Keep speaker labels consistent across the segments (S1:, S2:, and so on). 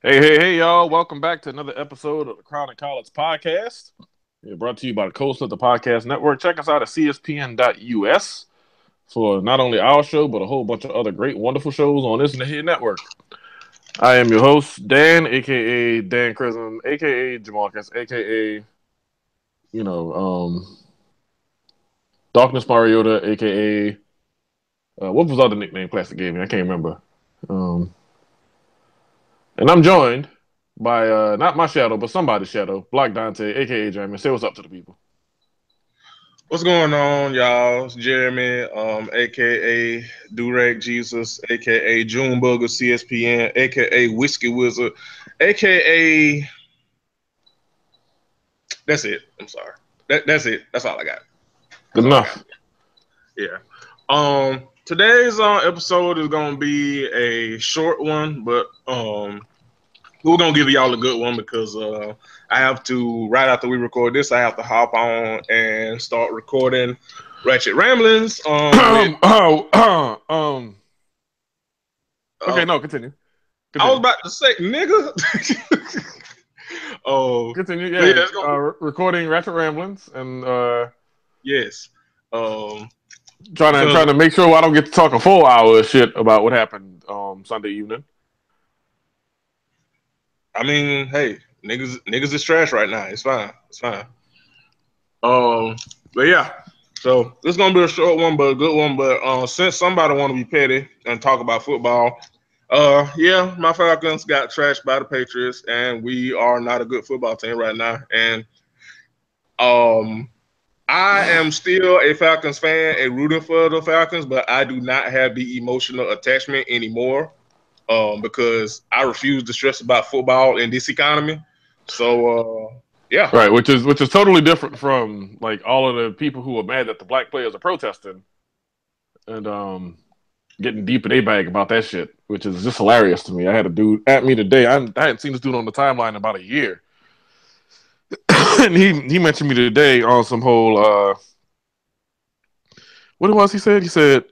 S1: Hey, y'all. Welcome back to another episode of the Crown and College Podcast. We're brought to you by the Coast of the Podcast Network. Check us out at CSPN.us for not only our show, but a whole bunch of other great, wonderful shows on this here network. I am your host, Dan, a.k.a. Dan Crism, a.k.a. Jamarcus, a.k.a., you know, Darkness Mariota, a.k.a. What was his other nickname Classic gave me? I can't remember. And I'm joined by not my shadow, but somebody's shadow, Black Dante, aka Jeremy. Say what's up to the people.
S2: What's going on, y'all? It's Jeremy, aka Durag Jesus, aka Junebug of CSPN, aka Whiskey Wizard, aka that's it. I'm sorry. That's it. That's all I got.
S1: Good enough.
S2: Yeah. Today's episode is gonna be a short one, but we're gonna give y'all a good one because I have to right after we record this, I have to hop on and start recording Ratchet Ramblings.
S1: Okay, no, continue.
S2: I was about to say, nigga.
S1: Continue. Yeah,
S2: yeah
S1: recording Ratchet Ramblings and
S2: yes.
S1: Trying to make sure I don't get to talk a full hour of shit about what happened Sunday evening.
S2: I mean, hey, niggas is trash right now. It's fine. But yeah. So this is gonna be a short one, but a good one. But since somebody want to be petty and talk about football, yeah, my Falcons got trashed by the Patriots, and we are not a good football team right now. And I am still a Falcons fan and rooting for the Falcons, but I do not have the emotional attachment anymore. Because I refuse to stress about football in this economy. So yeah.
S1: Right, which is totally different from like all of the people who are mad that the black players are protesting and getting deep in a bag about that shit, which is just hilarious to me. I had a dude at me today. I hadn't seen this dude on the timeline in about a year. And he mentioned me today on some whole what it was he said? He said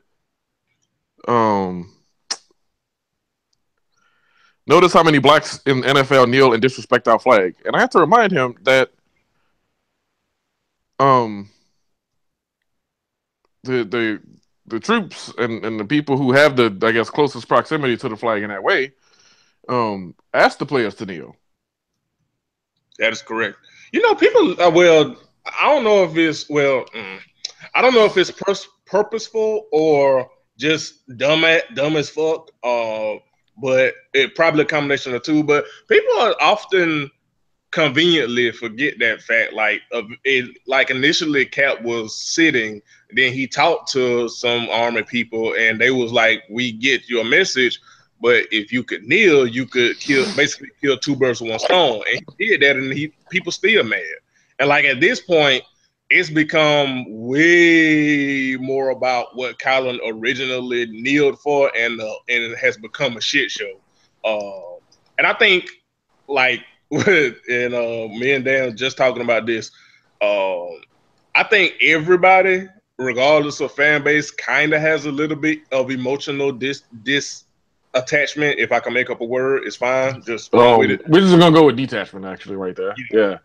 S1: notice how many blacks in the NFL kneel and disrespect our flag. And I have to remind him that the troops and the people who have the, I guess, closest proximity to the flag in that way, ask the players to kneel.
S2: That is correct. You know, people well, I don't know if it's I don't know if it's purposeful or just dumb as fuck. But it probably a combination of two. But people are often conveniently forget that fact. Like initially Cap was sitting, then he talked to some army people, and they was like, "We get your message, but if you could kneel, you could basically kill two birds with one stone." And he did that, and people still mad. And like at this point, it's become way more about what Colin originally kneeled for, and it has become a shit show. And I think like. And me and Dan just talking about this. I think everybody, regardless of fan base, kind of has a little bit of emotional attachment. If I can make up a word, it's fine. Just run with it.
S1: We're just gonna go with detachment, actually, right there. Yeah.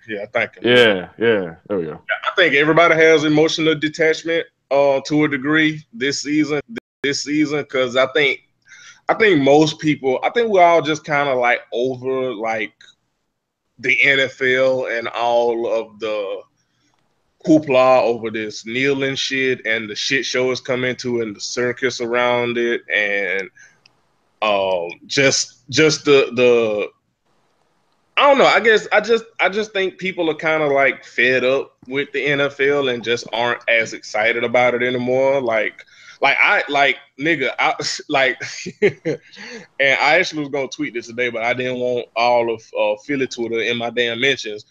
S2: Yeah, thank you.
S1: Yeah. There we go.
S2: I think everybody has emotional detachment to a degree this season, because I think most people, I think we're all just kind of like over like the NFL and all of the hoopla over this kneeling shit and the shit show is coming to and the circus around it, and just the I don't know. I guess I just think people are kind of like fed up with the NFL and just aren't as excited about it anymore. Nigga, and I actually was gonna tweet this today, but I didn't want all of Philly Twitter in my damn mentions.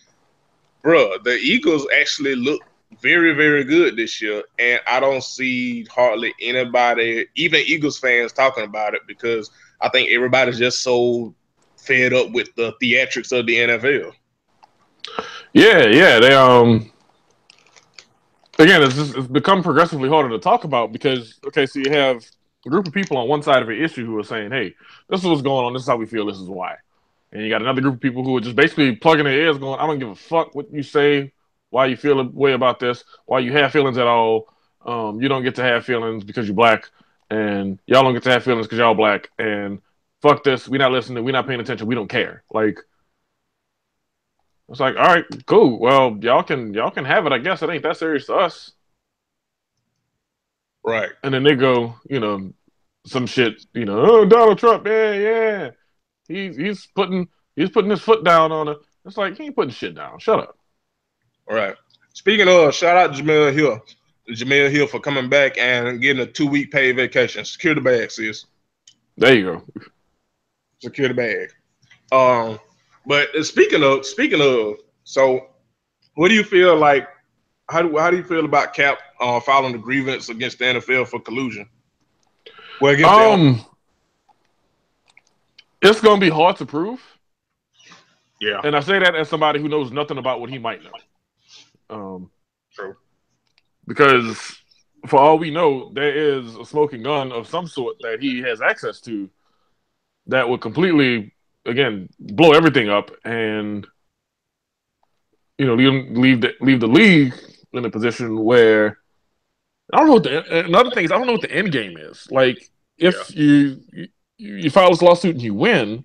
S2: Bruh, the Eagles actually look very, very good this year, and I don't see hardly anybody, even Eagles fans, talking about it because I think everybody's just so fed up with the theatrics of the NFL.
S1: Yeah. They again, it's become progressively harder to talk about because so you have a group of people on one side of an issue who are saying, "Hey, this is what's going on. This is how we feel. This is why." And you got another group of people who are just basically plugging their ears, going, "I don't give a fuck what you say, why you feel a way about this, why you have feelings at all. You don't get to have feelings because you're black, and y'all don't get to have feelings because y'all black. And fuck this, we not listening, we not paying attention, we don't care." Like, it's like, all right, cool. Well, y'all can have it. I guess it ain't that serious to us.
S2: Right.
S1: And then they go, some shit, oh, Donald Trump, yeah. He's putting his foot down on it. It's like, he ain't putting shit down. Shut up.
S2: All right. Speaking of, shout out to Jamel Hill for coming back and getting a 2-week paid vacation. Secure the bag, sis.
S1: There you go.
S2: Secure the bag. But speaking of, so what do you feel like? How do you feel about Cap filing the grievance against the NFL for collusion? Well,
S1: it's gonna be hard to prove.
S2: Yeah,
S1: and I say that as somebody who knows nothing about what he might know.
S2: True.
S1: Because for all we know, there is a smoking gun of some sort that he has access to that would completely, again, blow everything up and leave the league in a position where I don't know what another thing is, I don't know what the end game is. Like, if you file this lawsuit and you win,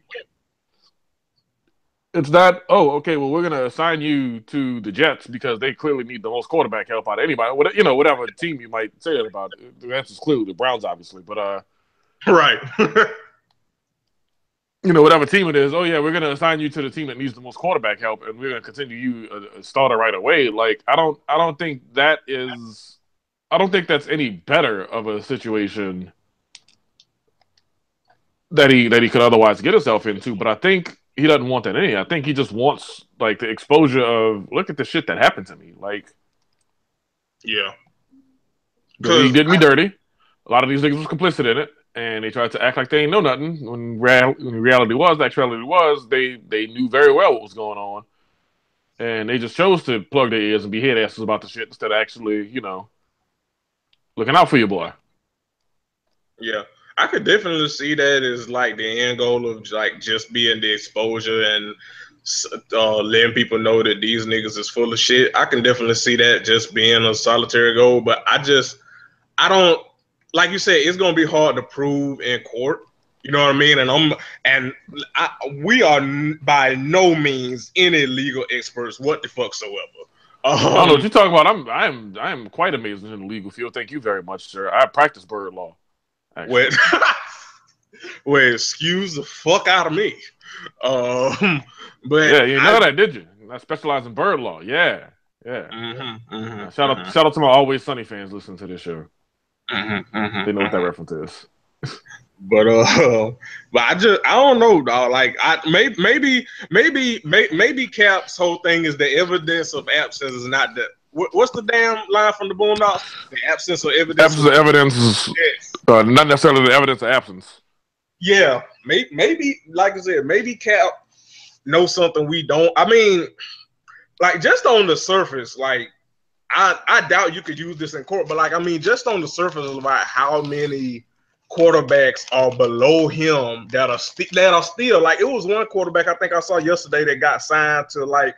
S1: it's not, oh, okay, well, we're going to assign you to the Jets because they clearly need the most quarterback help out of anybody. Whatever team you might say that about. The answer's clearly the Browns, obviously. But
S2: right.
S1: Whatever team it is, oh, yeah, we're going to assign you to the team that needs the most quarterback help, and we're going to continue you a starter right away. Like, I don't think that's any better of a situation that he could otherwise get himself into. But I think he doesn't want that I think he just wants, like, the exposure of, look at the shit that happened to me. Like,
S2: yeah,
S1: the league did me dirty. A lot of these niggas was complicit in it, and they tried to act like they ain't know nothing. When reality was, they knew very well what was going on, and they just chose to plug their ears and be head asses about the shit instead of actually, looking out for your boy.
S2: Yeah. I could definitely see that as like the end goal of like just being the exposure and letting people know that these niggas is full of shit. I can definitely see that just being a solitary goal, but I don't, like you said, it's gonna be hard to prove in court. You know what I mean? And we are by no means any legal experts, what the fuck soever.
S1: I don't know what you're talking about. I am quite amazing in the legal field. Thank you very much, sir. I practice bird law.
S2: Well, excuse the fuck out of me. But
S1: yeah, you know that, did you? I specialize in bird law. Yeah. Shout out to my Always Sunny fans listening to this show. They know what that reference is.
S2: But I don't know, dog. Like, maybe Cap's whole thing is the evidence of absence is not the. What's the damn line from the Boondocks? The absence of evidence.
S1: Absence of evidence is not necessarily the evidence of absence.
S2: Yeah, maybe like I said, maybe Cap knows something we don't. I mean, like, just on the surface, like, I doubt you could use this in court, but like, I mean, just on the surface about how many quarterbacks are below him that are still like, it was one quarterback I think I saw yesterday that got signed to like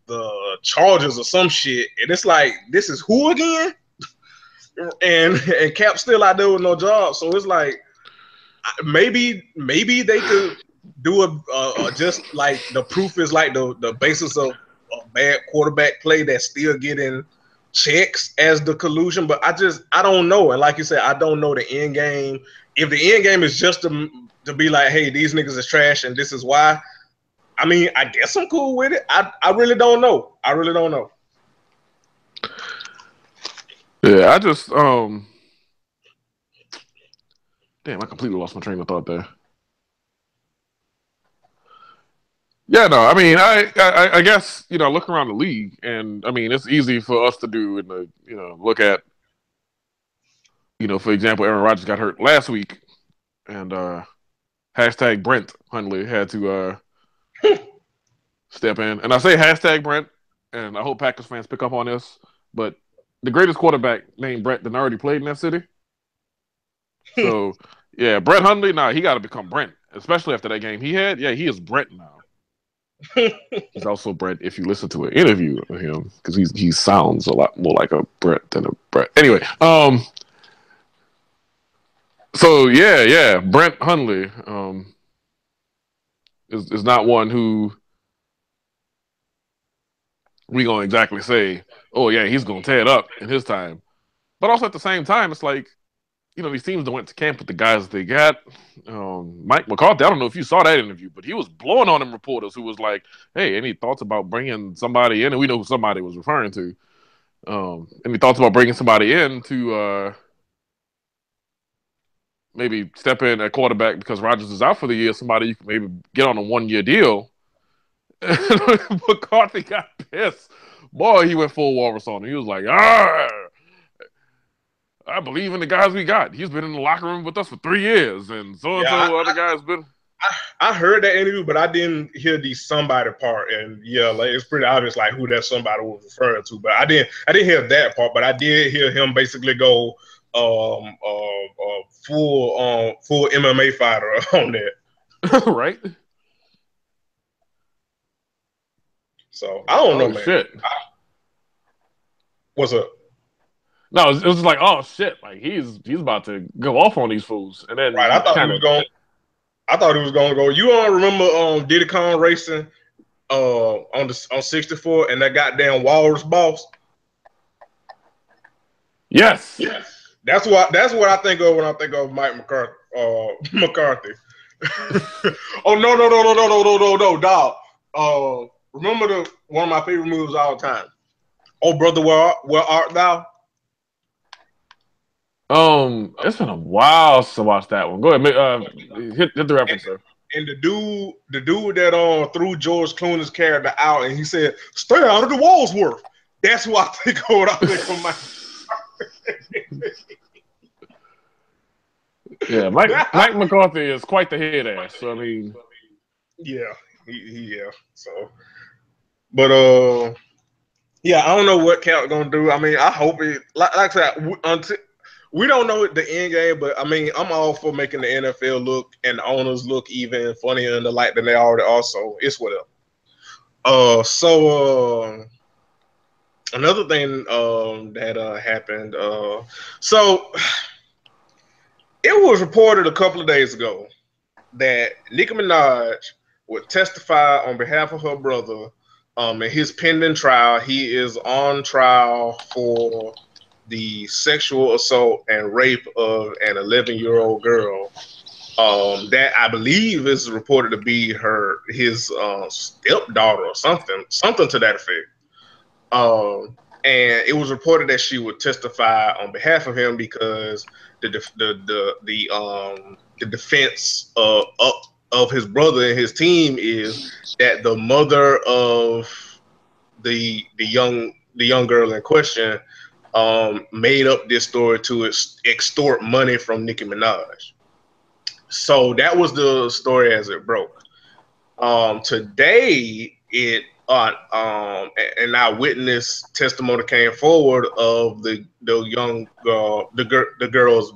S2: the Chargers or some shit, and it's like, this is who again? and Cap's still out there with no job, so it's like, maybe they could do a just like the proof is like the basis of a bad quarterback play that's still getting checks as the collusion, but I don't know. And like you said, I don't know the end game. If the end game is just to be like, hey, these niggas is trash and this is why, I mean, I guess I'm cool with it. I really don't know.
S1: Yeah, I just damn, I completely lost my train of thought there. Yeah, no, I mean, I guess, look around the league, and I mean, it's easy for us to do and look at, for example, Aaron Rodgers got hurt last week, and hashtag Brent Hundley had to step in, and I say hashtag Brent, and I hope Packers fans pick up on this, but the greatest quarterback named Brent that already played in that city. So yeah, Brent Hundley, he got to become Brent, especially after that game he had. Yeah, he is Brent now. He's also Brett. If you listen to an interview of him, because he sounds a lot more like a Brett than a Brett. Anyway, so yeah, Brent Hundley is not one who we gonna exactly say, oh yeah, he's gonna tear it up in his time. But also at the same time, it's like, these teams that went to camp with the guys they got. Mike McCarthy, I don't know if you saw that interview, but he was blowing on them reporters who was like, hey, any thoughts about bringing somebody in? And we know who somebody was referring to. Any thoughts about bringing somebody in to maybe step in at quarterback because Rodgers is out for the year, somebody you can maybe get on a 1-year deal. McCarthy got pissed. Boy, he went full walrus on him. He was like, I believe in the guys we got. He's been in the locker room with us for 3 years, and so other guys been.
S2: I heard that interview, but I didn't hear the somebody part, and like it's pretty obvious like who that somebody was referring to. But I didn't hear that part, but I did hear him basically go full MMA fighter on that.
S1: Right.
S2: So I don't know, man.
S1: Shit.
S2: What's up?
S1: No, it was just like, oh shit, like he's about to go off on these fools, and then
S2: right. I thought he was going to go. You all remember Diddy Kong racing on 64 and that goddamn Walrus boss?
S1: Yes.
S2: That's what I think of when I think of Mike McCarthy. Oh no, dog. Remember one of my favorite movies of all time? Oh brother, where art thou?
S1: It's been a while to watch that one. Go ahead, hit the reference, sir.
S2: And the dude that threw George Clooney's character out, and he said, "Stay out of the Walsworth." That's what I think of when I think of Mike.
S1: Yeah, Mike McCarthy is quite the head ass. So I mean,
S2: yeah. So, but yeah, I don't know what Cal gonna do. I mean, I hope it. Like I said, until we don't know the end game, but I mean, I'm all for making the NFL look and the owners look even funnier in the light than they already are. So it's whatever. Another thing that happened. So it was reported a couple of days ago that Nicki Minaj would testify on behalf of her brother in his pending trial. He is on trial for the sexual assault and rape of an 11-year-old girl. That I believe is reported to be his stepdaughter or something to that effect. And it was reported that she would testify on behalf of him because the defense of his brother and his team is that the mother of the young girl in question made up this story to extort money from Nicki Minaj. So that was the story as it broke. Today, an eyewitness testimony came forward of the girl's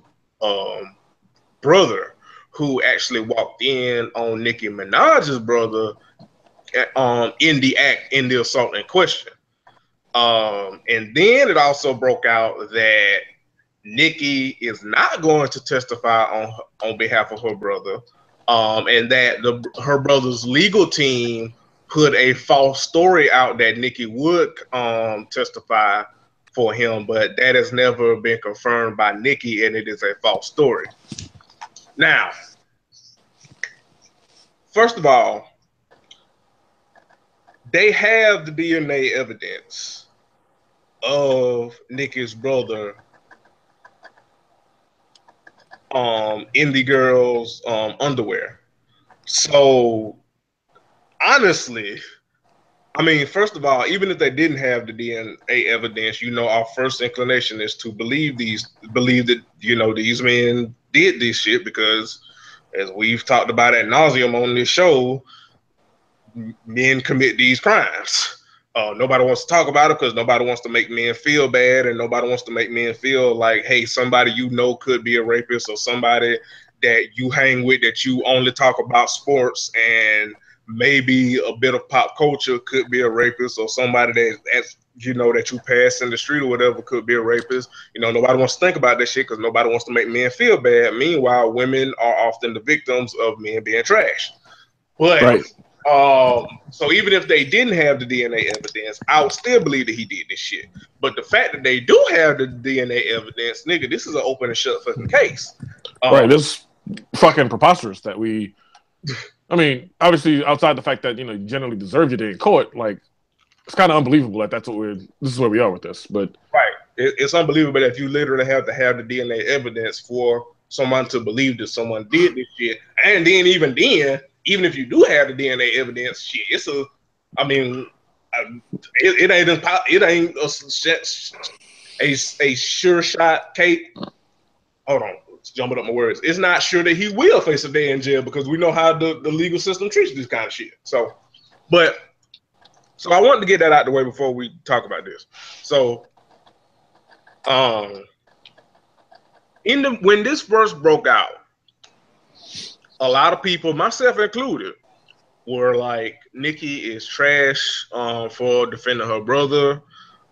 S2: brother, who actually walked in on Nicki Minaj's brother in the assault in question. And then it also broke out that Nicki is not going to testify on behalf of her brother, and that her brother's legal team put a false story out that Nicki would testify for him, but that has never been confirmed by Nicki, and it is a false story. Now, first of all, they have the DNA evidence of Nicki's brother in the girl's underwear. So honestly, I mean, first of all, even if they didn't have the DNA evidence, our first inclination is to believe that these men did this shit because, as we've talked about ad nauseum on this show, men commit these crimes. Nobody wants to talk about it because nobody wants to make men feel bad, and nobody wants to make men feel like, hey, somebody could be a rapist, or somebody that you hang with that you only talk about sports and maybe a bit of pop culture could be a rapist, or somebody that's that you pass in the street or whatever could be a rapist. Nobody wants to think about that shit because nobody wants to make men feel bad. Meanwhile, women are often the victims of men being trash. But
S1: right.
S2: so even if they didn't have the DNA evidence, I would still believe that he did this shit. But the fact that they do have the DNA evidence, nigga, this is an open and shut fucking case.
S1: Right. This fucking preposterous that we. I mean, obviously, outside the fact that you generally deserve your day in court, like it's kind of unbelievable that this is where we are with this. But
S2: right, it's unbelievable that you literally have to have the DNA evidence for someone to believe that someone did this shit, and then even if you do have the DNA evidence, shit, it's a, I mean, it ain't a sure shot, Kate. Hold on, jumping up my words. It's not sure that he will face a day in jail because we know how the legal system treats this kind of shit. So I wanted to get that out the way before we talk about this. So, when this first broke out, a lot of people, myself included, were like, Nikki is trash for defending her brother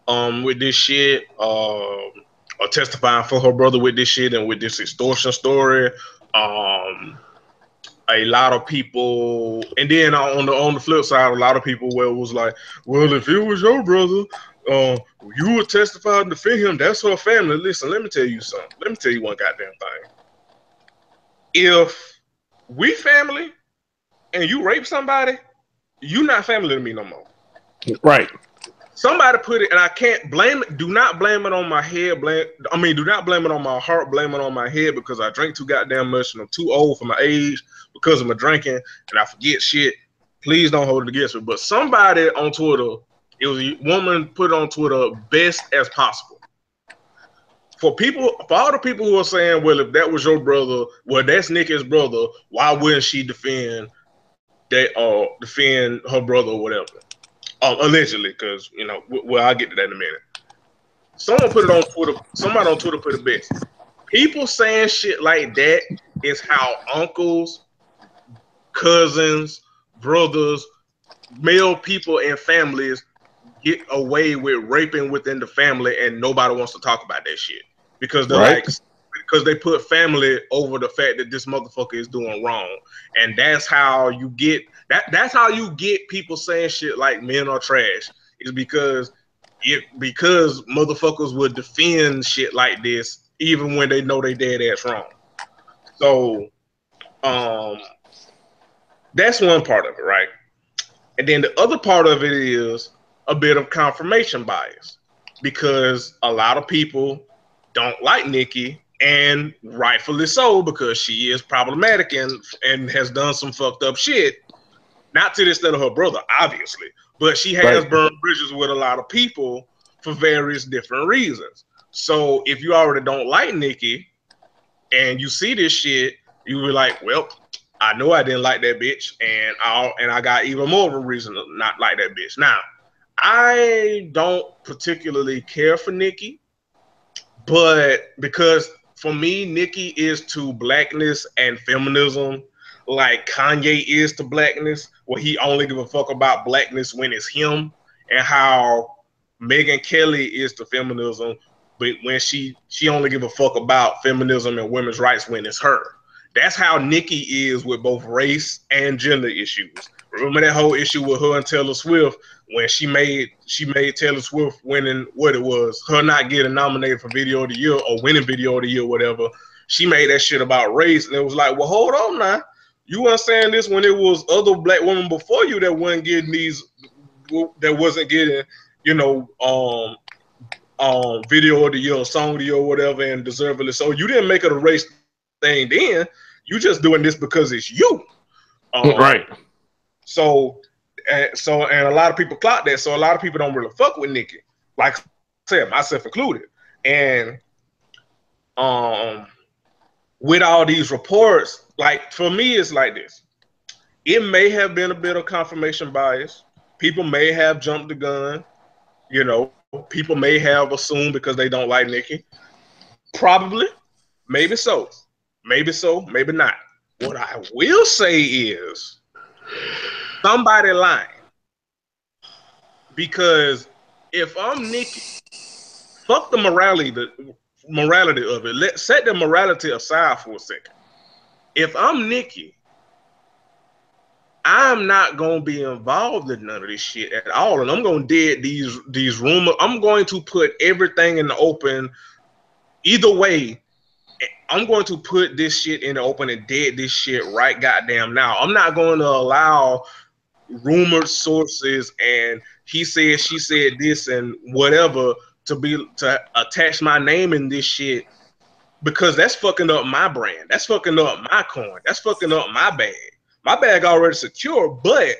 S2: with this shit, or testifying for her brother with this shit and with this extortion story. A lot of people, and then on the flip side, a lot of people was like, well, if it was your brother, you would testify and defend him. That's her family. Listen, let me tell you something. Let me tell you one goddamn thing. If we family and you rape somebody, you not family to me no more.
S1: Right.
S2: Somebody put it, and I can't blame it. Do not blame it on my head. Do not blame it on my heart. Blame it on my head because I drink too goddamn much and I'm too old for my age because of my drinking and I forget shit. Please don't hold it against me. But somebody on Twitter, it was a woman put it on Twitter, best as possible. For all the people who are saying, well, if that was your brother, well, that's Nikki's brother, why wouldn't she defend her brother or whatever? Allegedly, because I'll get to that in a minute. Someone put it on Twitter. Somebody on Twitter put it best. People saying shit like that is how uncles, cousins, brothers, male people, and families get away with raping within the family, and nobody wants to talk about that shit because they're
S1: right.
S2: because they put family over the fact that this motherfucker is doing wrong, and that's how you get that's how you get people saying shit like men are trash, is because motherfuckers would defend shit like this even when they know they dead ass wrong. So that's one part of it, right? And then the other part of it is a bit of confirmation bias, because a lot of people don't like Nikki, and rightfully so, because she is problematic and has done some fucked up shit. Not to the extent of her brother, obviously, but she has burned bridges with a lot of people for various different reasons. So if you already don't like Nikki and you see this shit, you be like, well, I know I didn't like that bitch, and I got even more of a reason to not like that bitch. Now, I don't particularly care for Nikki, but because for me, Nikki is to blackness and feminism like Kanye is to blackness, where he only give a fuck about blackness when it's him, and how Megyn Kelly is to feminism, but when she only give a fuck about feminism and women's rights when it's her. That's how Nikki is with both race and gender issues. Remember that whole issue with her and Taylor Swift when she made Taylor Swift winning what it was, her not getting nominated for Video of the Year or winning Video of the Year, whatever. She made that shit about race, and it was like, well, hold on now. You weren't saying this when it was other black women before you that wasn't getting Video of the Year or Song of the Year or whatever, and deservedly so. You didn't make it a race thing then. You just doing this because it's you.
S1: Right.
S2: So a lot of people clock that. So a lot of people don't really fuck with Nikki. Like I said, myself included. And with all these reports, like for me, it's like this. It may have been a bit of confirmation bias. People may have jumped the gun. People may have assumed because they don't like Nikki. Probably. Maybe so. Maybe so. Maybe not. What I will say is somebody lying. Because if I'm Nikki, fuck the morality of it. Let's set the morality aside for a second. If I'm Nikki, I'm not gonna be involved in none of this shit at all, and I'm gonna dead these rumors. I'm going to put everything in the open. Either way, I'm going to put this shit in the open and dead this shit right goddamn now. I'm not going to allow rumored sources and he said, she said this and whatever to attach my name in this shit, because that's fucking up my brand. That's fucking up my coin. That's fucking up my bag. My bag already secure, but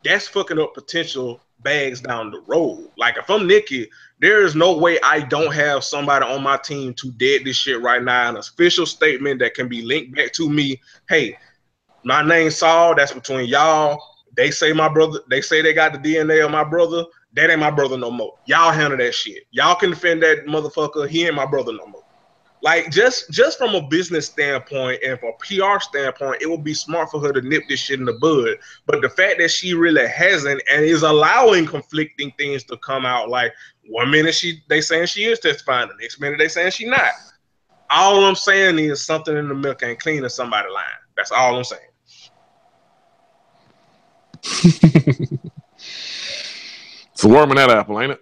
S2: that's fucking up potential bags down the road. Like if I'm Nikki, there is no way I don't have somebody on my team to dead this shit right now. An official statement that can be linked back to me. Hey, my name's Saul. That's between y'all. They say my brother. They say they got the DNA of my brother. That ain't my brother no more. Y'all handle that shit. Y'all can defend that motherfucker. He ain't my brother no more. Like just from a business standpoint and from a PR standpoint, it would be smart for her to nip this shit in the bud. But the fact that she really hasn't and is allowing conflicting things to come out, like 1 minute they saying she is testifying, the next minute they saying she not. All I'm saying is something in the milk ain't clean and somebody lying. That's all I'm saying.
S1: It's a worm in that apple, ain't it?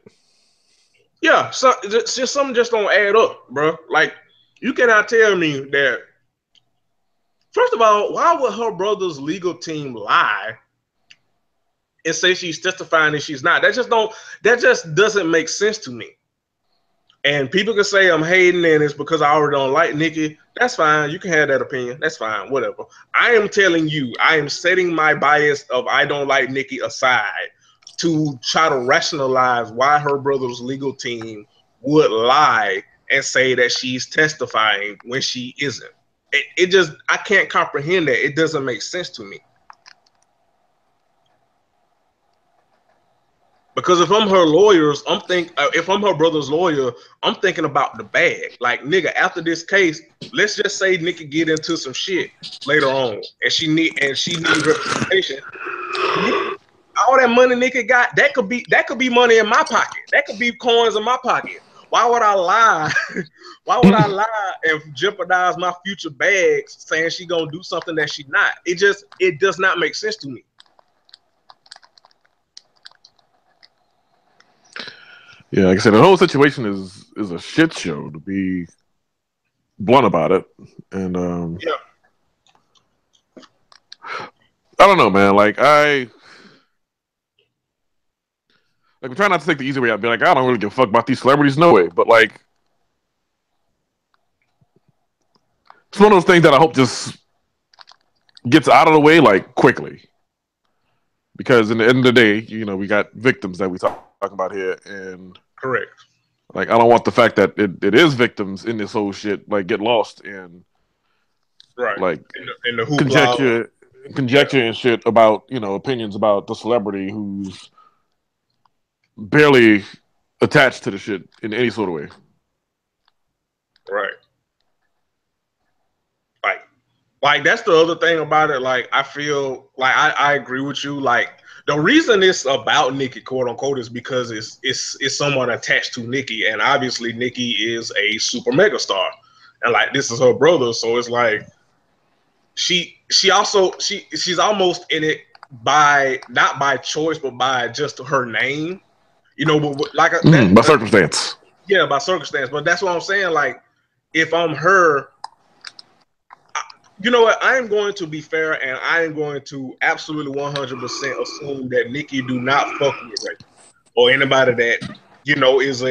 S2: Yeah, so just something just don't add up, bro. Like you cannot tell me that. First of all, why would her brother's legal team lie and say she's testifying and she's not? That just doesn't make sense to me. And people can say I'm hating and it's because I already don't like Nikki. That's fine. You can have that opinion. That's fine. Whatever. I am telling you, I am setting my bias of I don't like Nikki aside to try to rationalize why her brother's legal team would lie and say that she's testifying when she isn't. It just, I can't comprehend that. It doesn't make sense to me. Because if I'm her lawyers, if I'm her brother's lawyer, I'm thinking about the bag. Like, nigga, after this case, let's just say Nikki get into some shit later on, and she need representation. All that money Nikki got, that could be money in my pocket. That could be coins in my pocket. Why would I lie? Why would I lie and jeopardize my future bags saying she gonna do something that she not? It does not make sense to me.
S1: Yeah, like I said, the whole situation is a shit show, to be blunt about it. And
S2: yeah.
S1: I don't know, man. I'm trying not to take the easy way out. Be like, I don't really give a fuck about these celebrities, no way. But like, it's one of those things that I hope just gets out of the way like quickly, because in the end of the day, we got victims that we talk about here, and
S2: correct.
S1: Like, I don't want the fact that it is victims in this whole shit like get lost in
S2: right
S1: like
S2: in the
S1: conjecture and shit about opinions about the celebrity who's barely attached to the shit in any sort of way.
S2: Right. Like that's the other thing about it. Like I feel like I agree with you. Like the reason it's about Nikki, quote unquote, is because it's someone attached to Nikki, and obviously Nikki is a super mega star, and like this is her brother, so it's like she's almost in it by not by choice, but by just her name, but like
S1: by circumstance.
S2: Yeah, by circumstance. But that's what I'm saying. Like if I'm her. You know what? I am going to be fair, and I am going to absolutely 100% assume that Nikki do not fuck with rape or anybody that is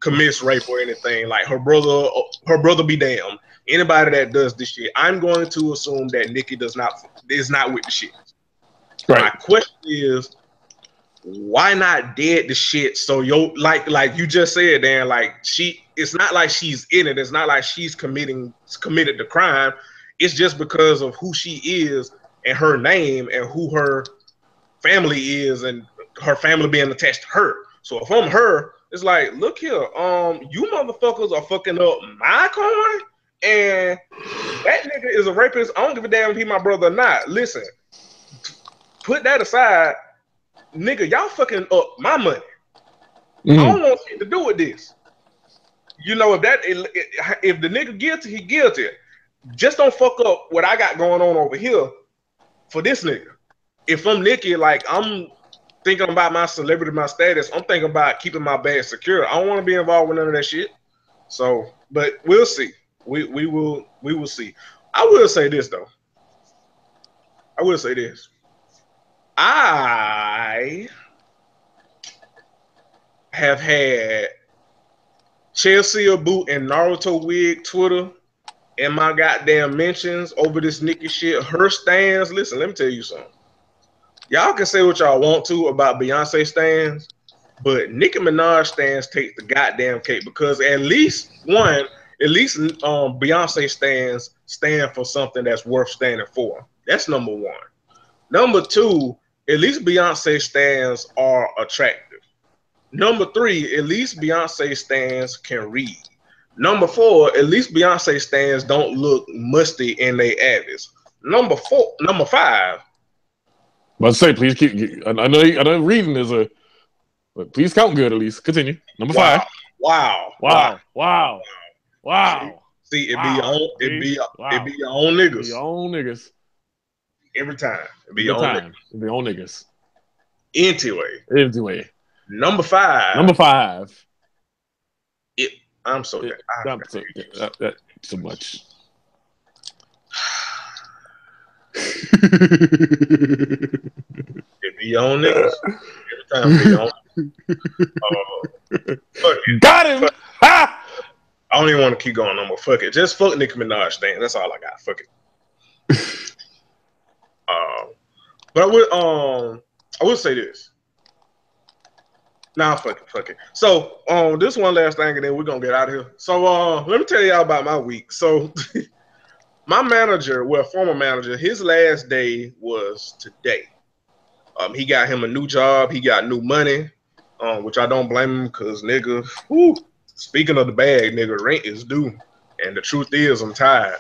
S2: commits rape or anything. Like her brother be damned. Anybody that does this shit, I'm going to assume that Nikki is not with the shit. Right. My question is, why not dead the shit? So like you just said, Dan, like it's not like she's in it. It's not like she's committed the crime. It's just because of who she is and her name and who her family is and her family being attached to her. So if I'm her, it's like, look here, you motherfuckers are fucking up my coin, and that nigga is a rapist. I don't give a damn if he my brother or not. Listen, put that aside, nigga, y'all fucking up my money. I
S1: Mm.
S2: don't want shit to do with this. You know, if the nigga guilty, he guilty. Just don't fuck up what I got going on over here for this nigga. If I'm Nikki, like I'm thinking about my celebrity, my status, I'm thinking about keeping my bag secure. I don't want to be involved with none of that shit. So, but we'll see. We will see. I will say this though. I have had Chelsea Boot and Naruto Wig Twitter in my goddamn mentions over this Nicki shit. Her stands. Listen, let me tell you something. Y'all can say what y'all want to about Beyonce stands, but Nicki Minaj stands take the goddamn cake because at least Beyonce stands stand for something that's worth standing for. That's number one. Number two, at least Beyonce stands are attractive. Number three, at least Beyonce stands can read. Number four, at least Beyonce stands don't look musty in their avis. Number five.
S1: But say, please keep. I know reading is a, but please count good at least. Continue. Number five.
S2: Wow. See, it be your own niggas.
S1: Be your own niggas.
S2: Every time. It be your own
S1: niggas.
S2: Anyway. Number five. I'm so dead.
S1: That's too much.
S2: It be your own niggas. Every time be your own.
S1: Got him!
S2: Ha! I don't even want to keep going no more. Fuck it. Just fuck Nicki Minaj stand. That's all I got. Fuck it. But I would say this. Nah, fuck it. So, this one last thing, and then we're gonna get out of here. So, let me tell y'all about my week. So, my manager, former manager, his last day was today. He got him a new job. He got new money, which I don't blame him because, nigga, speaking of the bag, nigga, rent is due. And the truth is, I'm tired.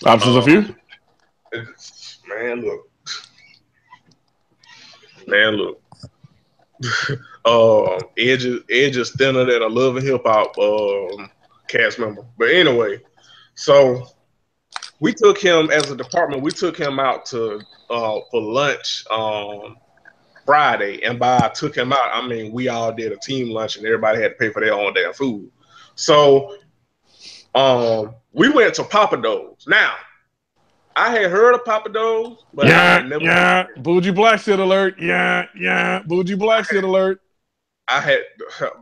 S1: Options of you?
S2: Man, look. Edge is thinner than a Love and Hip Hop cast member. But anyway, so we took him as a department. We took him out to for lunch Friday, and by took him out, I mean we all did a team lunch, and everybody had to pay for their own damn food. So we went to Papa Do's. Now I had heard of Papa Do's, but I had never.
S1: Bougie Black shit alert. Bougie Black shit alert.
S2: I had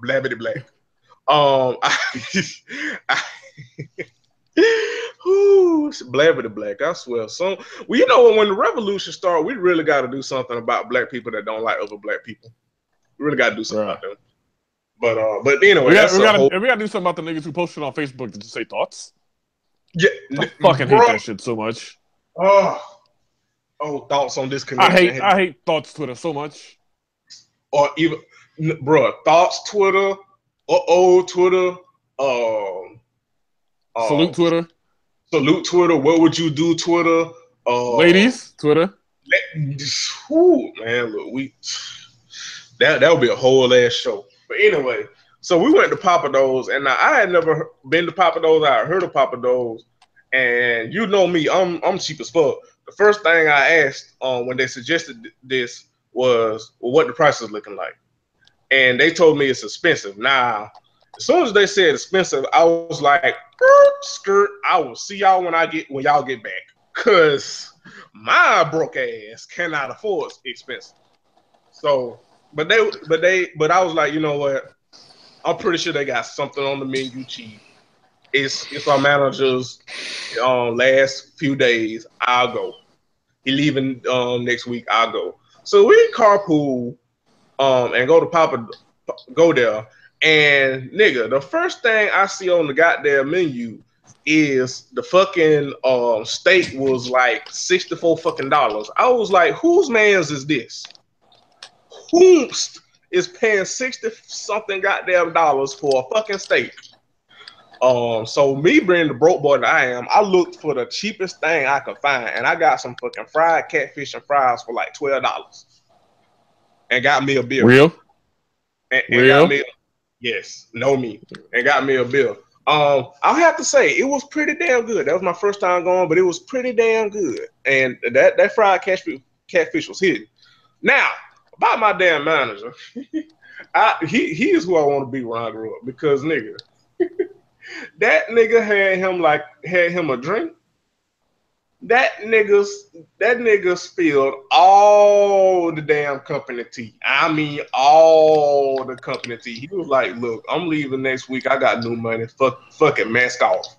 S2: blabbity black. Blabbity black. I swear. So, well, you know, when the revolution started, we really got to do something about black people that don't like other black people. We really got to do something about them. But anyway,
S1: we got to do something about the niggas who posted on Facebook to just say thoughts.
S2: Yeah,
S1: I fucking hate that shit so much.
S2: Thoughts on this connection.
S1: I hate thoughts Twitter so much.
S2: Or even, thoughts Twitter, Twitter,
S1: salute Twitter.
S2: Salute Twitter. What would you do Twitter?
S1: Ladies, Twitter.
S2: Man, look, that would be a whole ass show. But anyway, so we went to Papa Do's, and now I had never been to Papa Do's. I had heard of Papa Do's, and you know me, I'm cheap as fuck. The first thing I asked when they suggested this was, well, what the price is looking like, and they told me it's expensive. Now, as soon as they said expensive, I was like, skirt. I will see y'all when y'all get back, cause my broke ass cannot afford expensive. So, but I was like, you know what? I'm pretty sure they got something on the menu cheap. It's our manager's last few days. I'll go. He leaving next week. I'll go. So we carpool and go there. And nigga, the first thing I see on the goddamn menu is the fucking steak was like $64 fucking dollars. I was like, whose man's is this? Whomst is paying 60 something goddamn dollars for a fucking steak? So me being the broke boy that I am, I looked for the cheapest thing I could find, and I got some fucking fried catfish and fries for like $12, and got me a beer.
S1: Real?
S2: And got me, yes, know me, and got me a beer. I'll have to say it was pretty damn good. That was my first time going, but it was pretty damn good. And that fried catfish was hidden. Now about my damn manager, he is who I want to be when I grow up, because nigga. That nigga had him a drink. That nigga spilled all the damn company tea. I mean, all the company tea. He was like, "Look, I'm leaving next week. I got new money. Fuck it, mask off."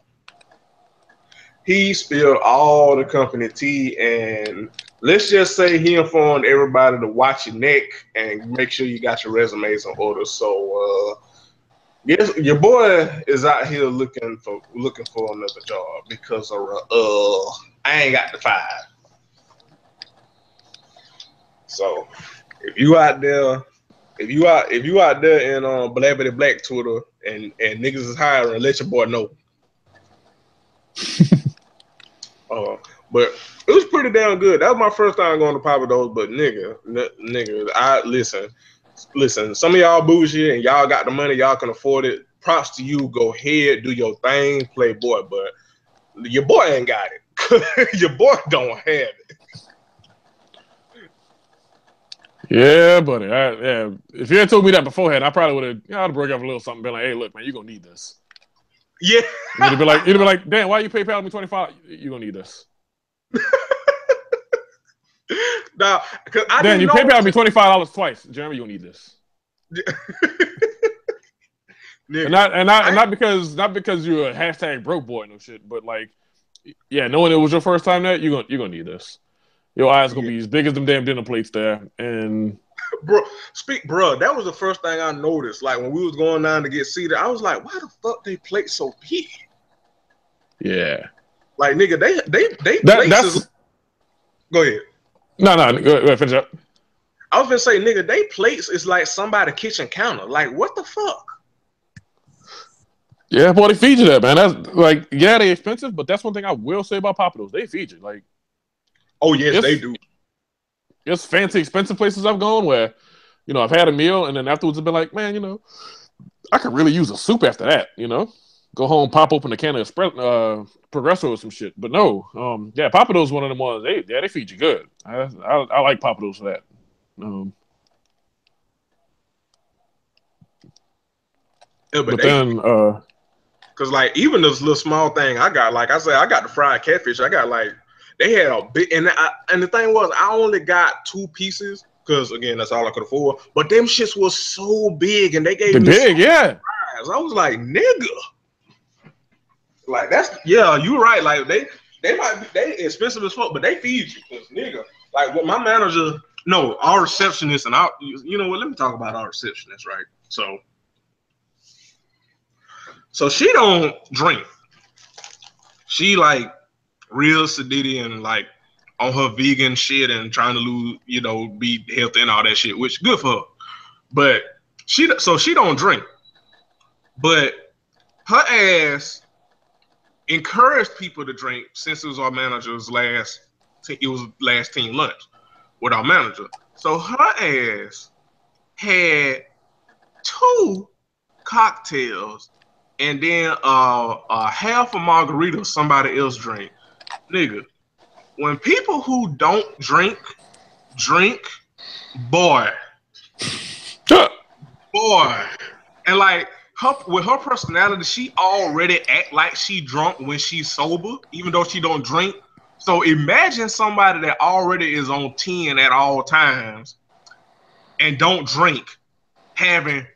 S2: He spilled all the company tea, and let's just say he informed everybody to watch your neck and make sure you got your resumes in order. So, yes, your boy is out here looking for another job because of I ain't got the 5. So if you out there in Blabbity Black Twitter and niggas is hiring, let your boy know. But it was pretty damn good. That was my first time going to Papa Do's. But nigga, I listen. Some of y'all bougie and y'all got the money, y'all can afford it. Props to you. Go ahead, do your thing, playboy. But your boy ain't got it. Your boy don't have it.
S1: Yeah, buddy. If you had told me that beforehand, I probably would have. I'd break up a little something, been like, "Hey, look, man, you gonna need this."
S2: Yeah.
S1: You'd be like, "Damn, why you PayPal me $25? You gonna need this."
S2: Nah, because I
S1: Dan,
S2: didn't
S1: you
S2: know.
S1: PayPal me $25 twice, Jeremy. You gonna need this. and not because you're a hashtag broke boy no shit, but like, yeah, knowing it was your first time there, you're gonna need this. Your eyes gonna be as big as them damn dinner plates there, and
S2: bro, that was the first thing I noticed. Like when we was going down to get seated, I was like, why the fuck they plate so big?
S1: Yeah.
S2: Like nigga, they places. Go ahead.
S1: No, go ahead, finish up.
S2: I was gonna say, nigga, they plates is like somebody kitchen counter. Like what the fuck?
S1: Yeah, boy, they feed you that, man. That's like, yeah, they expensive, but that's one thing I will say about Papa Do's. They feed you. Like,
S2: oh yes, they do.
S1: It's fancy, expensive places I've gone where, I've had a meal and then afterwards I've been like, man, I could really use a soup after that, Go home, pop open a can of Progresso or some shit. But no, yeah, Papa Do's one of them ones. They feed you good. I like Papa Do's for that. But then,
S2: because like even this little small thing I got, like I said, I got the fried catfish. I got like they had a big, and the thing was I only got 2 pieces because again that's all I could afford. But them shits was so big, and they gave me
S1: big, yeah.
S2: Fries. I was like, nigga, like that's you right. Like they might be they expensive as fuck, but they feed you, cause nigga. Like what my manager, no, our receptionist and you know what? Let me talk about our receptionist, right? So she don't drink. She like real sedity and like on her vegan shit and trying to lose, be healthy and all that shit, which good for her. But she don't drink. But her ass encouraged people to drink since it was our manager's last team lunch with our manager. So her ass had 2 cocktails and then a half a margarita somebody else drank. Nigga, when people who don't drink, boy, and like with her personality, she already act like she drunk when she's sober, even though she don't drink. So imagine somebody that already is on 10 at all times and don't drink, having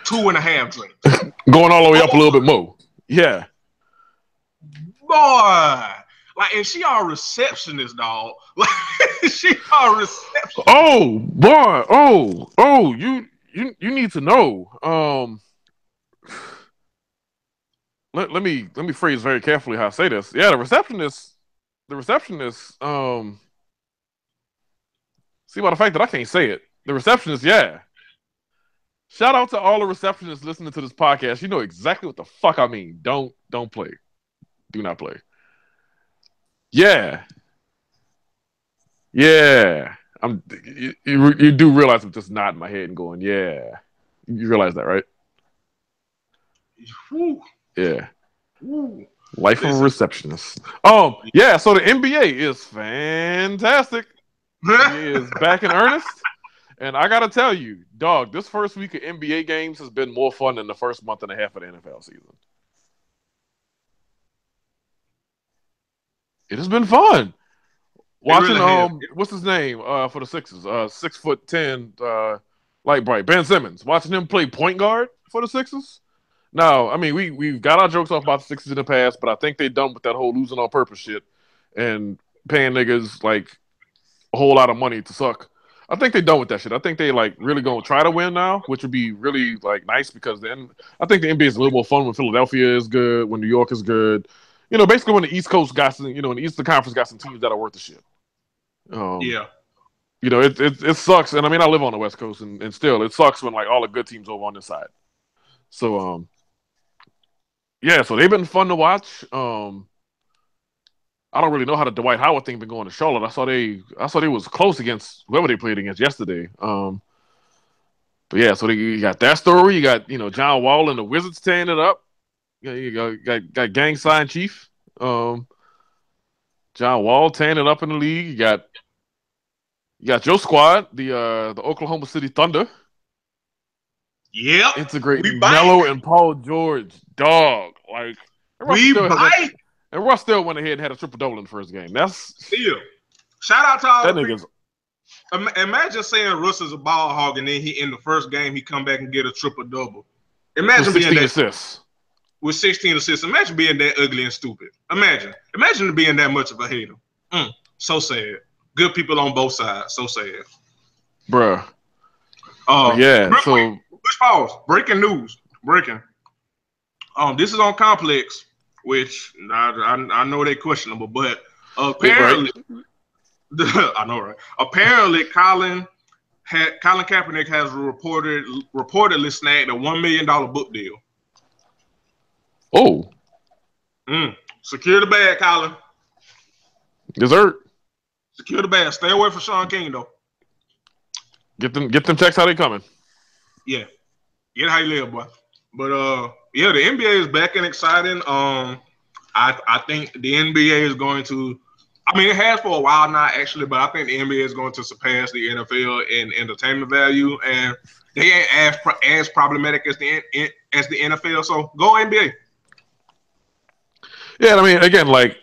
S2: 2.5 drinks.
S1: Going all the way up a little bit more. Yeah.
S2: Boy. Like, and she our receptionist, dog. Like, she our receptionist.
S1: Oh, boy. Oh, you need to know. Let me phrase very carefully how I say this. Yeah, the receptionist, see, by the fact that I can't say it, the receptionist, yeah. Shout out to all the receptionists listening to this podcast. You know exactly what the fuck I mean. Don't play. Do not play. Yeah. Yeah. You do realize I'm just nodding my head and going, yeah. You realize that, right?
S2: Woo.
S1: Yeah.
S2: Woo.
S1: Life of a
S2: Listen.
S1: receptionist. Yeah, so the NBA is fantastic. NBA is back in earnest. And I gotta tell you, dog, this first week of NBA games has been more fun than the first month and a half of the NFL season. It has been fun. Watching
S2: Really
S1: what's his name for the Sixers? 6'10", light bright Ben Simmons. Watching him play point guard for the Sixers. Now, I mean, we've got our jokes off about the Sixers in the past, but I think they done with that whole losing on purpose shit and paying niggas like a whole lot of money to suck. I think they done with that shit. I think they like really gonna try to win now, which would be really like nice because then I think the NBA is a little more fun when Philadelphia is good, when New York is good. You know, basically when the East Coast got some, when the Eastern Conference got some teams that are worth the shit.
S2: Yeah.
S1: You know, it sucks, and I mean I live on the West Coast, and still it sucks when like all the good teams over on this side. So yeah, so they've been fun to watch. I don't really know how the Dwight Howard thing been going to Charlotte. I saw they was close against whoever they played against yesterday. But yeah, so you got that story. You got John Wall and the Wizards tearing it up. You got gang sign chief. John Wall tearing it up in the league. You got your squad, the Oklahoma City Thunder.
S2: Yep.
S1: Integrating Melo and Paul George. Dog. Like and Russ still went ahead and had a triple-double in the first game. That's
S2: still. Shout out to all
S1: that
S2: the
S1: nigga's.
S2: Imagine saying Russ is a ball hog and then he in the first game he come back and get a triple-double. Imagine
S1: with 16
S2: being that
S1: assists.
S2: With 16 assists. Imagine being that ugly and stupid. Imagine being that much of a hater. So sad. Good people on both sides. So sad.
S1: Bruh. Yeah. So
S2: push pause. Breaking news. This is on Complex, which I know they're questionable, but apparently, I know, right? Apparently, Colin Kaepernick has reportedly snagged a $1 million book deal.
S1: Oh.
S2: Secure the bag, Colin.
S1: Dessert.
S2: Secure the bag. Stay away from Sean King, though.
S1: Get them checks how they coming.
S2: Yeah. Get how you live, boy. But yeah, the NBA is back and exciting. I think the NBA is going to. I mean, it has for a while now, actually, but I think the NBA is going to surpass the NFL in entertainment value, and they ain't as problematic as the NFL. So go NBA.
S1: Yeah, I mean, again, like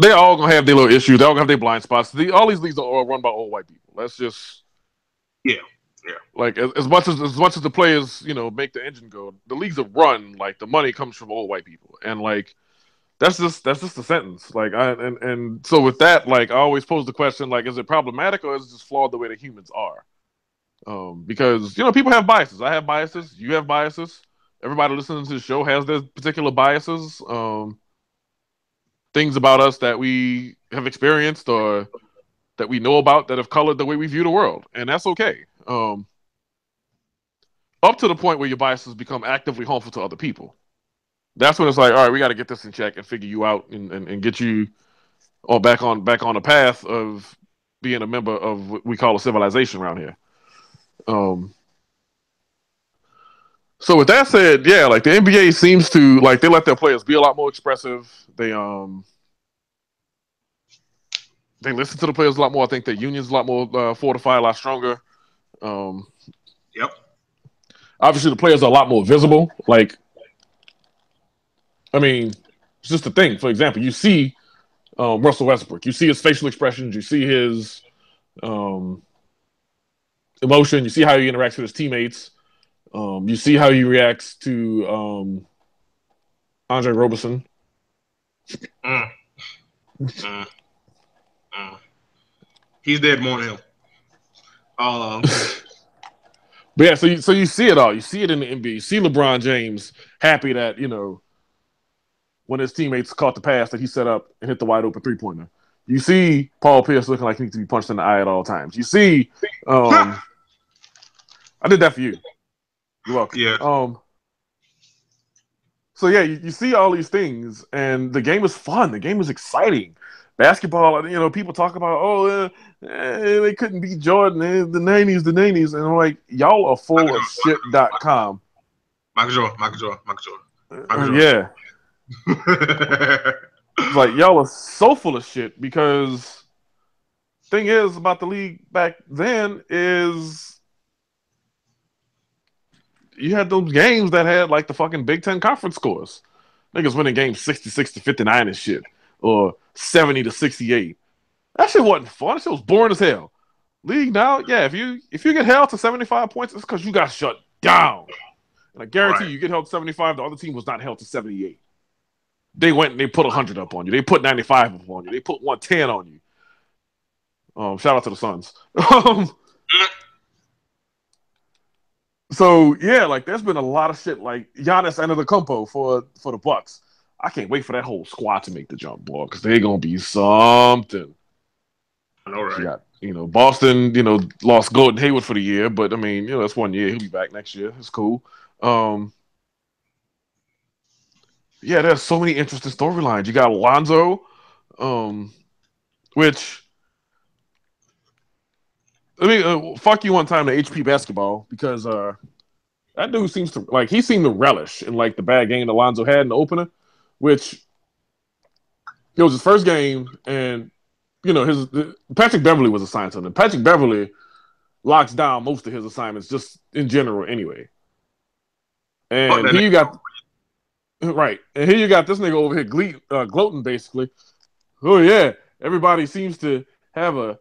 S1: they all gonna have their little issues. They all gonna have their blind spots. All these leagues are all run by old white people. That's just
S2: yeah.
S1: Like as much as the players make the engine go, the leagues are run like the money comes from old white people, and like that's just a sentence. Like and so with that, like I always pose the question, like, is it problematic or is it just flawed the way that humans are? Because people have biases. I have biases. You have biases. Everybody listening to the show has their particular biases. Things about us that we have experienced or that we know about that have colored the way we view the world, and that's okay. Up to the point where your biases become actively harmful to other people. That's when it's like, all right, we got to get this in check and figure you out and get you all back on the path of being a member of what we call a civilization around here. So with that said, yeah, like the NBA seems to like they let their players be a lot more expressive. They listen to the players a lot more. I think their union's a lot more fortified, a lot stronger.
S2: Yep.
S1: Obviously, the players are a lot more visible. Like, I mean, it's just a thing. For example, you see Russell Westbrook. You see his facial expressions. You see his emotion. You see how he interacts with his teammates. You see how he reacts to Andre Roberson.
S2: He's dead more than him.
S1: But yeah, so you see it all. You see it in the NBA. You see LeBron James happy that when his teammates caught the pass that he set up and hit the wide open 3-pointer. You see Paul Pierce looking like he needs to be punched in the eye at all times. You see I did that for you. You're welcome.
S2: Yeah.
S1: So yeah, you see all these things, and the game is fun. The game is exciting. Basketball, people talk about, they couldn't beat Jordan, the '90s, and I'm like, y'all are full of shit.com.
S2: Michael Jordan.
S1: Yeah, it's like y'all are so full of shit because thing is about the league back then is you had those games that had like the fucking Big Ten conference scores. Niggas winning games 66-59 and shit, or 70-68. That shit wasn't fun. That shit was boring as hell. League now, yeah, if you get held to 75 points, it's because you got shut down. And I guarantee you get held to 75, the other team was not held to 78. They went and they put 100 up on you. They put 95 up on you. They put 110 on you. Shout out to the Suns. So yeah, like there's been a lot of shit like Giannis Antetokounmpo for the Bucks. I can't wait for that whole squad to make the jump, boy, because they're gonna be something.
S2: I know, right?
S1: You got, Boston, lost Gordon Hayward for the year, but I mean, that's 1 year. He'll be back next year. It's cool. Yeah, there's so many interesting storylines. You got Lonzo, which fuck you one time to HP basketball because that dude seems to he seemed to relish in like the bad game that Lonzo had in the opener, which it was his first game, and his Patrick Beverly was assigned to him. Patrick Beverly locks down most of his assignments just in general anyway. And here you got right, and here you got this nigga over here gloating basically. Oh yeah, everybody seems to have a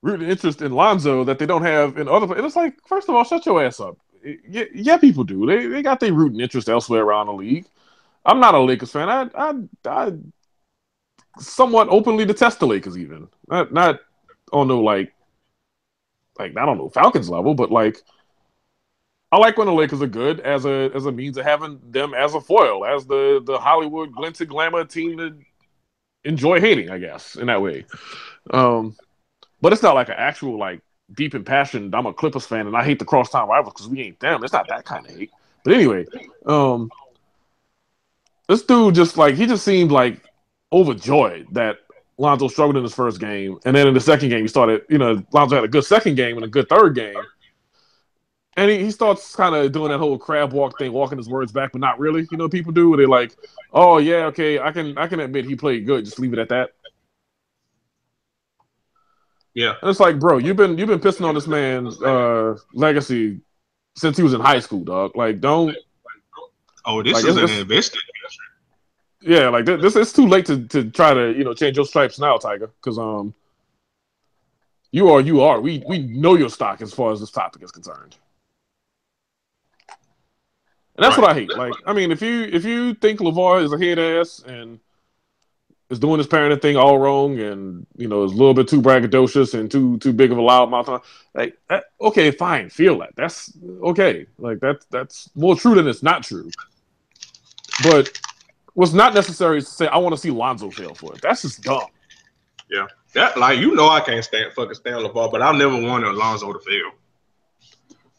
S1: rooting interest in Lonzo that they don't have in other. And it's like, first of all, shut your ass up. Yeah, people do. They got their rooting interest elsewhere around the league. I'm not a Lakers fan. I somewhat openly detest the Lakers, even not on no like I don't know Falcons level, but like I like when the Lakers are good as a means of having them as a foil, as the Hollywood glinted glamour team to enjoy hating, I guess, in that way. But it's not like an actual like deep and passionate. I'm a Clippers fan and I hate the crosstown rivals because we ain't them. It's not that kind of hate. But anyway, this dude he just seemed like overjoyed that Lonzo struggled in his first game, and then in the second game he started. Lonzo had a good second game and a good third game, and he starts kind of doing that whole crab walk thing, walking his words back, but not really. People do. They're like, "Oh yeah, okay, I can admit he played good. Just leave it at that."
S2: Yeah,
S1: and it's like, bro, you've been pissing on this man's legacy since he was in high school, dog. Like, don't.
S2: Oh, this is an invested.
S1: Yeah, like this. It's too late to try to change your stripes now, Tiger, because you are. We know your stock as far as this topic is concerned. And that's what I hate. Like, I mean, if you think LeVar is a head ass and is doing his parenting thing all wrong, and is a little bit too braggadocious and too big of a loudmouth, like, okay, fine, feel that. That's okay. Like that's more true than it's not true. But what's not necessary is to say I want to see Lonzo fail for it. That's just dumb.
S2: Yeah, that I can't stand LeVar, but I never wanted Lonzo to fail.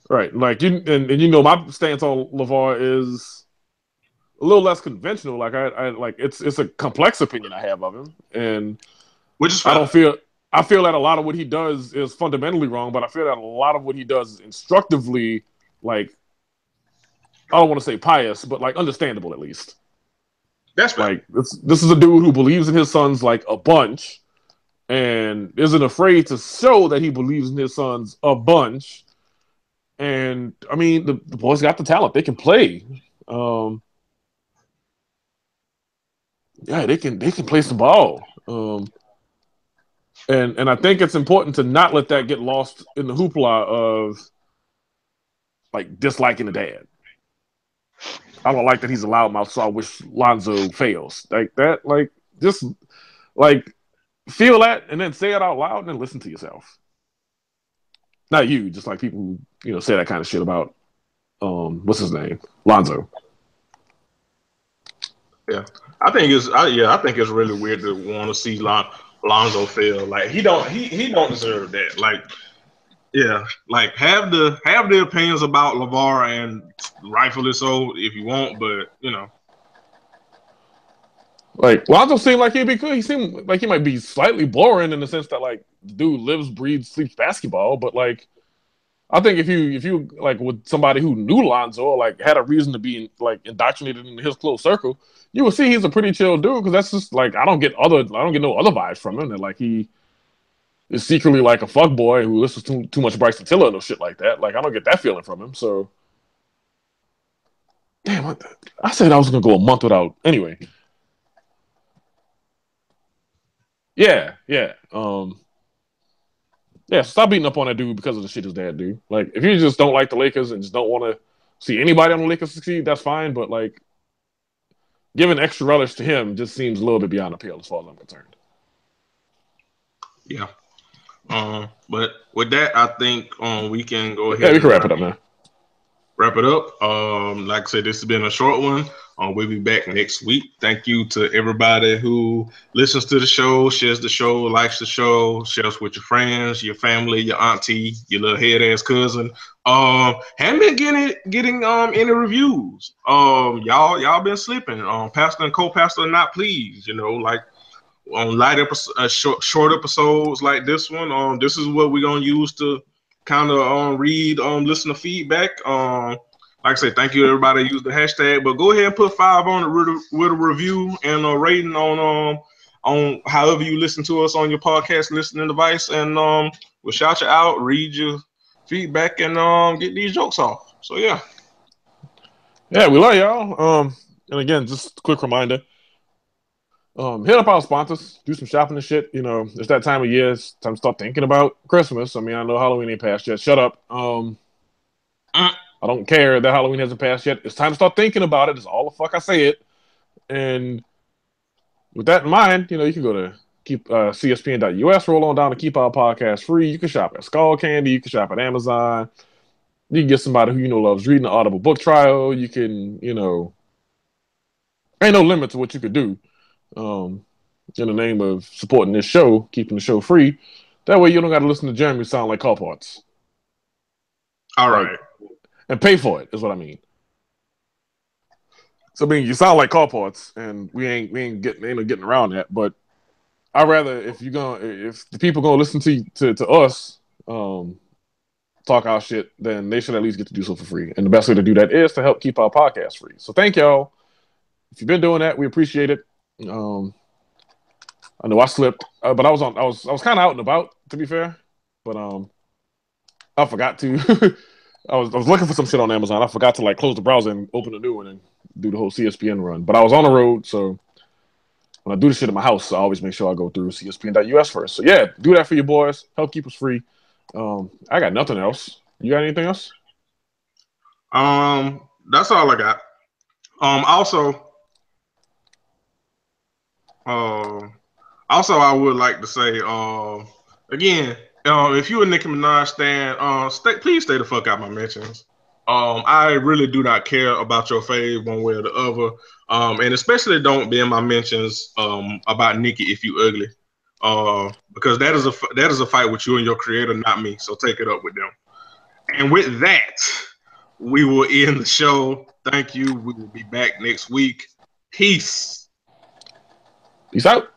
S1: Right, like my stance on LeVar is a little less conventional. Like I like it's a complex opinion I have of him, and
S2: which is fine.
S1: I feel that a lot of what he does is fundamentally wrong, but I feel that a lot of what he does is instructively, like, I don't want to say pious, but like understandable at least.
S2: That's right.
S1: Like this is a dude who believes in his sons like a bunch, and isn't afraid to show that he believes in his sons a bunch. And I mean, the boys got the talent; they can play. Yeah, they can play some ball. And I think it's important to not let that get lost in the hoopla of like disliking the dad. I don't like that he's a loudmouth, so I wish Lonzo fails. Like that, like just like feel that and then say it out loud and then listen to yourself. Not you, just like people who say that kind of shit about what's his name? Lonzo.
S2: Yeah. I think it's really weird to want to see Lonzo fail. Like he don't deserve that. Like Yeah, like have the opinions about LeVar, and rightfully so if you want, but you know.
S1: Like Lonzo seemed like he'd be good. He seemed like he might be slightly boring in the sense that like the dude lives, breathes, sleeps basketball. But like, I think if you like with somebody who knew Lonzo or like had a reason to be like indoctrinated in his close circle, you would see he's a pretty chill dude. Because that's just like I don't get no other vibes from him. That like he is secretly like a fuck boy who listens to too much Bryson Tiller and no shit like that. Like I don't get that feeling from him. So damn, I said I was gonna go a month without. Anyway, yeah, yeah. Yeah, stop beating up on that dude because of the shit his dad do. Like, if you just don't like the Lakers and just don't want to see anybody on the Lakers succeed, that's fine. But like, giving extra relish to him just seems a little bit beyond the pale as far as I'm concerned.
S2: Yeah. But with that, I think we can go ahead
S1: Yeah, we
S2: and
S1: can wrap it up, man.
S2: Wrap it up. Like I said, this has been a short one. We'll be back next week. Thank you to everybody who listens to the show, shares the show, likes the show, shares with your friends, your family, your auntie, your little head ass cousin. Haven't been getting any reviews. Y'all been slipping. Pastor and co-pastor are not pleased. You know, like on light episodes, short episodes like this one. This is what we're gonna use to kind of read listen to feedback. Like I said, thank you to everybody that used the hashtag, but go ahead and put 5 on it with a review and a rating on however you listen to us on your podcast listening device, and we'll shout you out, read your feedback, and get these jokes off. So yeah,
S1: we love y'all. And again, just a quick reminder. Hit up our sponsors, do some shopping and shit. You know, it's that time of year. It's time to start thinking about Christmas. I mean, I know Halloween ain't passed yet. Shut up. I don't care that Halloween hasn't passed yet. It's time to start thinking about it. It's all the fuck I say it. And with that in mind, you know, you can go to CSPN.us, roll on down to Keep Our Podcast Free. You can shop at Skull Candy. You can shop at Amazon. You can get somebody who you know loves reading the Audible book trial. You can, you know, ain't no limit to what you could do. In the name of supporting this show, keeping the show free. That way you don't got to listen to Jeremy sound like car parts.
S2: All right.
S1: Like, and pay for it is what I mean. So I mean, you sound like car parts, and we ain't getting around that. But I'd rather if the people gonna listen to us talk our shit, then they should at least get to do so for free. And the best way to do that is to help keep our podcast free. So thank y'all. If you've been doing that, we appreciate it. I know I slipped, but I was kind of out and about, to be fair. But I forgot to. I was looking for some shit on Amazon. I forgot to like close the browser and open a new one and do the whole CSPN run. But I was on the road, so when I do the shit at my house, I always make sure I go through CSPN.us first. So yeah, do that for your boys. Help keep us free. I got nothing else. You got anything else?
S2: That's all I got. Also, I would like to say, again, if you're a Nicki Minaj stan, please stay the fuck out of my mentions. I really do not care about your fave one way or the other. And especially don't be in my mentions about Nicki if you ugly. Because that is a fight with you and your creator, not me. So take it up with them. And with that, we will end the show. Thank you. We will be back next week. Peace.
S1: Peace out.